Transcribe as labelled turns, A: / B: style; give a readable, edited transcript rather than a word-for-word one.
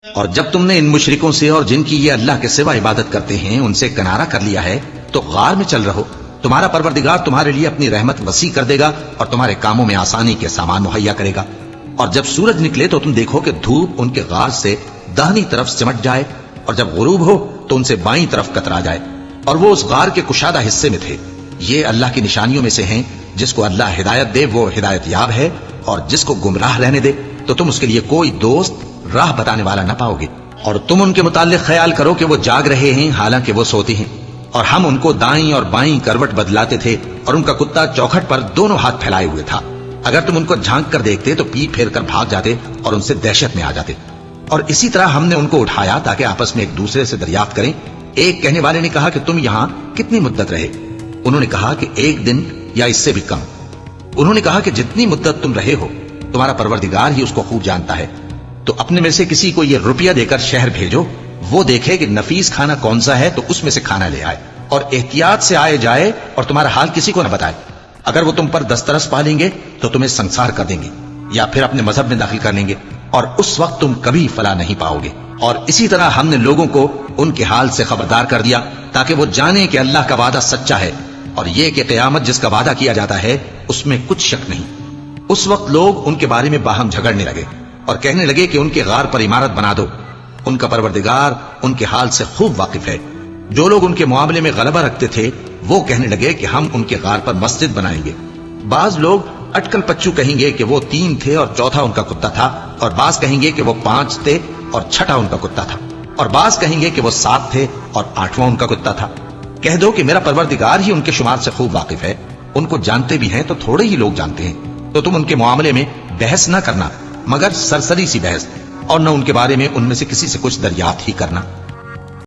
A: اور جب تم نے ان مشرکوں سے اور جن کی یہ اللہ کے سوا عبادت کرتے ہیں ان سے کنارہ کر لیا ہے تو غار میں چل رہو، تمہارا پروردگار تمہارے لیے اپنی رحمت وسیع کر دے گا اور تمہارے کاموں میں آسانی کے سامان مہیا کرے گا۔ اور جب سورج نکلے تو تم دیکھو کہ دھوپ ان کے غار سے داہنی طرف سمٹ جائے، اور جب غروب ہو تو ان سے بائیں طرف کترا جائے، اور وہ اس غار کے کشادہ حصے میں تھے۔ یہ اللہ کی نشانیوں میں سے ہیں، جس کو اللہ ہدایت دے وہ ہدایت یاب ہے، اور جس کو گمراہ رہنے دے تو تم اس کے لیے کوئی دوست راہ بتانے والا نہ پاؤ گے۔ اور تم ان کے متعلق خیال کرو کہ وہ جاگ رہے ہیں حالانکہ وہ سوتے ہیں، اور ہم ان کو دائیں اور بائیں کروٹ بدلاتے تھے، اور ان کا کتا چوکھٹ پر دونوں ہاتھ پھیلائے ہوئے تھا۔ اگر تم ان کو جھانک کر دیکھتے تو پیٹ پھیر کر بھاگ جاتے اور ان سے دہشت میں آ جاتے۔ اور اسی طرح ہم نے ان کو اٹھایا تاکہ آپس میں ایک دوسرے سے دریافت کریں۔ ایک کہنے والے نے کہا کہ تم یہاں کتنی مدت رہے؟ انہوں نے کہا کہ 1 دن یا اس سے بھی کم۔ انہوں نے کہا کہ جتنی مدت تم رہے ہو تمہارا پروردگار ہی اس کو خوب جانتا ہے، تو اپنے میں سے کسی کو یہ روپیہ دے کر شہر بھیجو، وہ دیکھے کہ نفیس کھانا کون سا ہے تو اس میں سے کھانا لے آئے، اور احتیاط سے آئے جائے اور تمہارا حال کسی کو نہ بتائے۔ اگر وہ تم پر دسترس پا لیں گے تو تمہیں سنسار کر دیں گے یا پھر اپنے مذہب میں داخل کر لیں گے، اور اس وقت تم کبھی فلاح نہیں پاؤ گے۔ اور اسی طرح ہم نے لوگوں کو ان کے حال سے خبردار کر دیا تاکہ وہ جانیں کہ اللہ کا وعدہ سچا ہے، اور یہ کہ قیامت جس کا وعدہ کیا جاتا ہے اس میں کچھ شک نہیں۔ اس وقت لوگ ان کے بارے میں باہم جھگڑنے لگے اور کہنے لگے کہ ان کے غار پر عمارت بنا دو۔ ان کا پروردگار ان کے حال سے خوب واقف ہے۔ جو لوگ ان کے معاملے میں غلبہ رکھتے تھے وہ کہنے لگے کہ ہم ان کے غار پر مسجد بنائیں گے۔ بعض لوگ اٹکل پچو کہیں گے کہ وہ 3 تھے اور چوتھا ان کا کتا تھا، اور بعض کہیں گے کہ وہ 5 تھے اور چھٹا ان کا کتا تھا، اور بعض کہیں گے کہ وہ 7 تھے اور 8واں ان کا کتا تھا۔ کہہ دو کہ میرا پروردگار ہی ان کے شمار سے خوب واقف ہے، ان کو جانتے بھی ہیں تو تھوڑے ہی لوگ جانتے ہیں۔ تو تم ان کے معاملے میں بحث نہ کرنا مگر سرسری سی بحث، اور نہ ان کے بارے میں ان میں سے کسی سے کچھ دریافت ہی کرنا۔